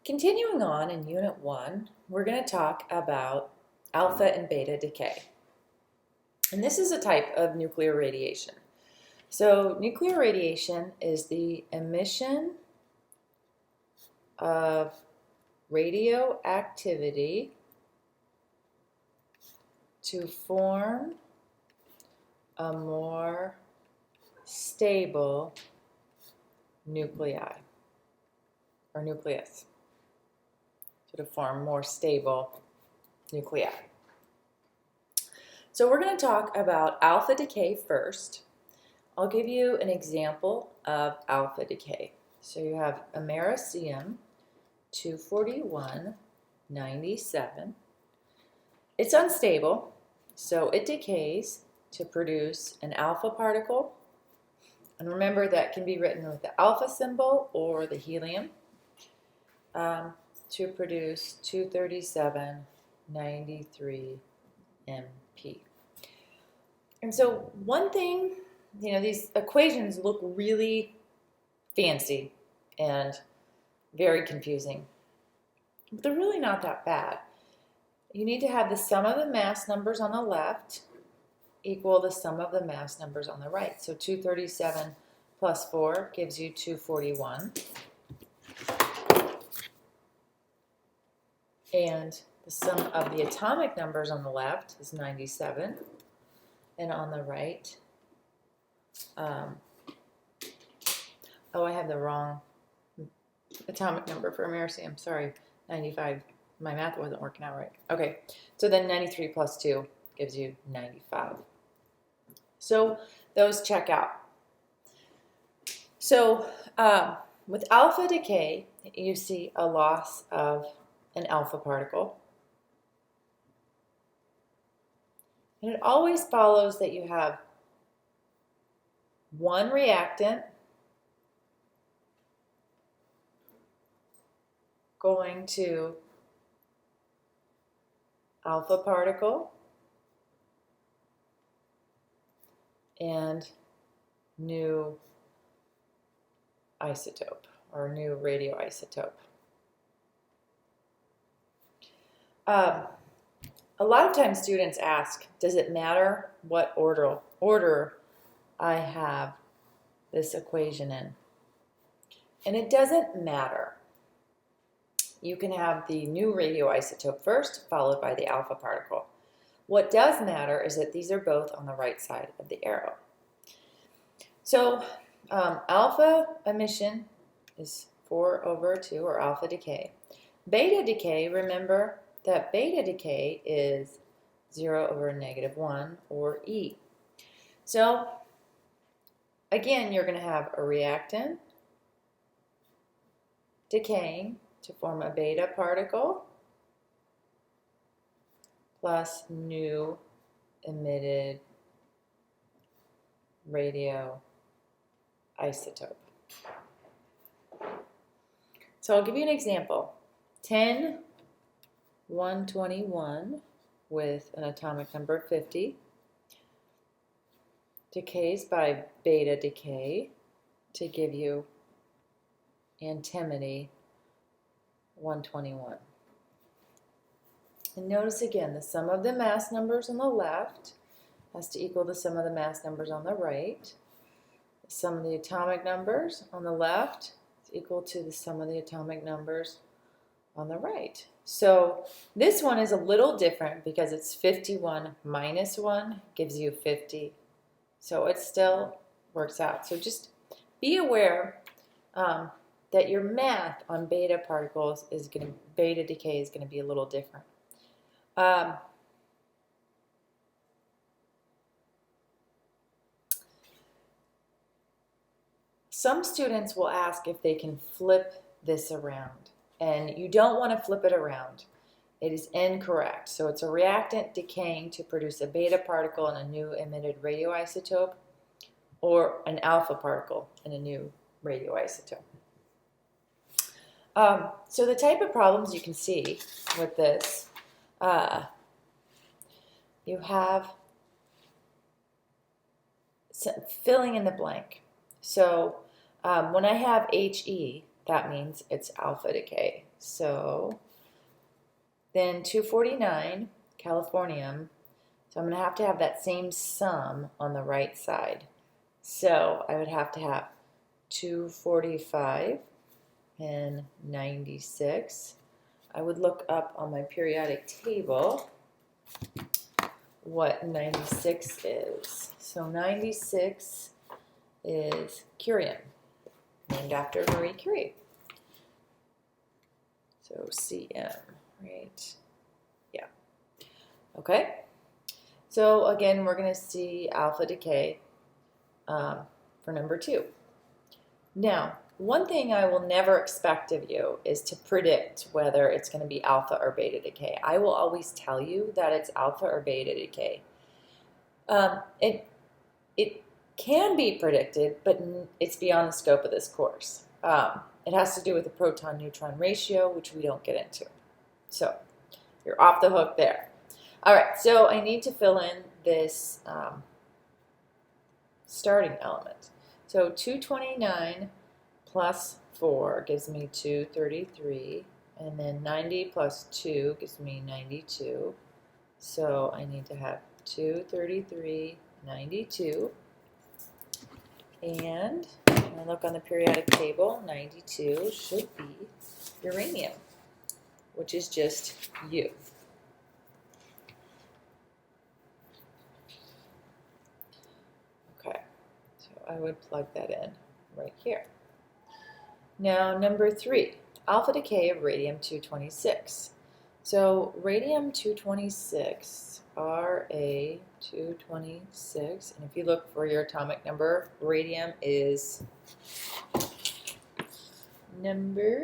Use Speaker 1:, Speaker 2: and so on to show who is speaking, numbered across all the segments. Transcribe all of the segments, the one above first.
Speaker 1: Continuing on in Unit 1, we're going to talk about alpha and beta decay. And this is a type of nuclear radiation. So nuclear radiation is the emission of radioactivity to form a more stable nuclei or nucleus. To form more stable nuclei. So we're going to talk about alpha decay first. I'll give you an example of alpha decay. So you have americium-241-97. It's unstable, so it decays to produce an alpha particle. And remember, that can be written with the alpha symbol or the helium. To produce 23793 MP. And so one thing, these equations look really fancy and very confusing, but they're really not that bad. You need to have the sum of the mass numbers on the left equal the sum of the mass numbers on the right. So 237 plus 4 gives you 241. And the sum of the atomic numbers on the left is 97. And on the right, I have the wrong atomic number for americium. Sorry, 95. My math wasn't working out right. Okay, so then 93 plus 2 gives you 95. So those check out. So with alpha decay, you see a loss of an alpha particle. And it always follows that you have one reactant going to alpha particle and new isotope or new radioisotope. A lot of times students ask, does it matter what order I have this equation in? And it doesn't matter. You can have the new radioisotope first, followed by the alpha particle. What does matter is that these are both on the right side of the arrow. So alpha emission is 4/2, or alpha decay. Beta decay, remember that beta decay is 0/-1, or E. So again, you're going to have a reactant decaying to form a beta particle plus new emitted radioisotope. So I'll give you an example. 121 with an atomic number 50 decays by beta decay to give you antimony 121. And notice again, the sum of the mass numbers on the left has to equal the sum of the mass numbers on the right. The sum of the atomic numbers on the left is equal to the sum of the atomic numbers on the right. So this one is a little different because it's 51 minus 1 gives you 50. So it still works out. So just be aware that your math on beta particles beta decay is going to be a little different. Some students will ask if they can flip this around, and you don't want to flip it around. It is incorrect. So it's a reactant decaying to produce a beta particle and a new emitted radioisotope, or an alpha particle and a new radioisotope. So the type of problems you can see with this, you have filling in the blank. So when I have HE, that means it's alpha decay. So then 249, californium. So I'm going to have that same sum on the right side. So I would have to have 245 and 96. I would look up on my periodic table what 96 is. So 96 is curium, named after Marie Curie. So CM, right? Yeah. Okay. So again, we're going to see alpha decay for number 2. Now, one thing I will never expect of you is to predict whether it's going to be alpha or beta decay. I will always tell you that it's alpha or beta decay. It can be predicted, but it's beyond the scope of this course. It has to do with the proton-neutron ratio, which we don't get into. So you're off the hook there. All right, so I need to fill in this starting element. So 229 plus 4 gives me 233, and then 90 plus 2 gives me 92. So I need to have 233, 92. And when I look on the periodic table, 92 should be uranium, which is just U. Okay, so I would plug that in right here. Now, number 3, alpha decay of radium-226. So radium-226, Ra-226, and if you look for your atomic number, radium is number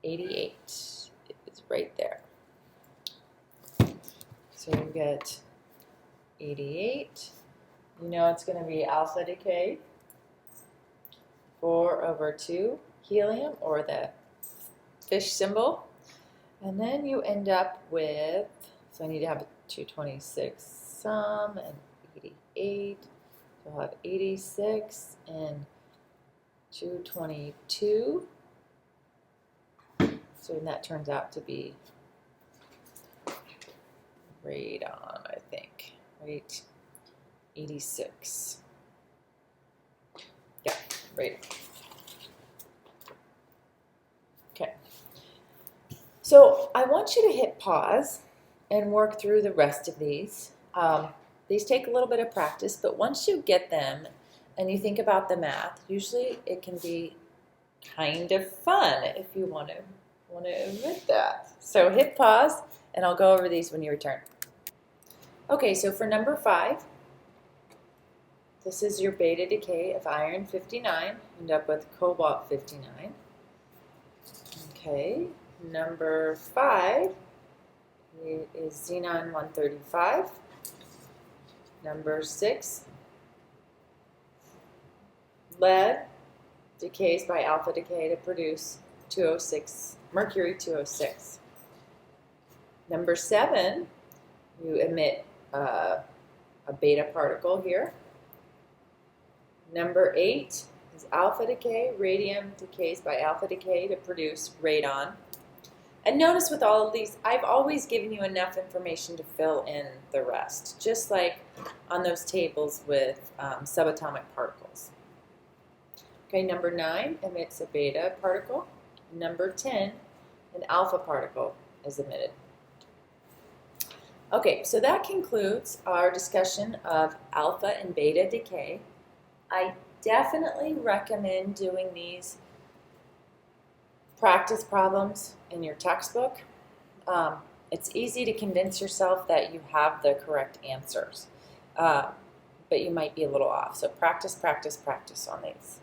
Speaker 1: 88. It's right there. So you get 88. You know it's going to be alpha decay. 4/2 helium, or the fish symbol. And then you end up with, so I need to have a 226 sum and 88. So I'll have 86 and 222. So that turns out to be radon, I think, right? 86. Yeah, radon. Okay. So I want you to hit pause and work through the rest of these. These take a little bit of practice, but once you get them and you think about the math, usually it can be kind of fun if you want to admit that. So hit pause and I'll go over these when you return. Okay, so for number 5, this is your beta decay of iron 59. End up with cobalt 59. Okay, number 5 is xenon 135. Number 6, lead decays by alpha decay to produce 206, mercury 206. Number 7, you emit a beta particle here. Number 8 is alpha decay. Radium decays by alpha decay to produce radon. And notice with all of these, I've always given you enough information to fill in the rest, just like on those tables with subatomic particles. Okay, number 9 emits a beta particle. Number 10, an alpha particle is emitted. Okay, so that concludes our discussion of alpha and beta decay. I definitely recommend doing these practice problems in your textbook. It's easy to convince yourself that you have the correct answers, but you might be a little off. So practice, practice, practice on these.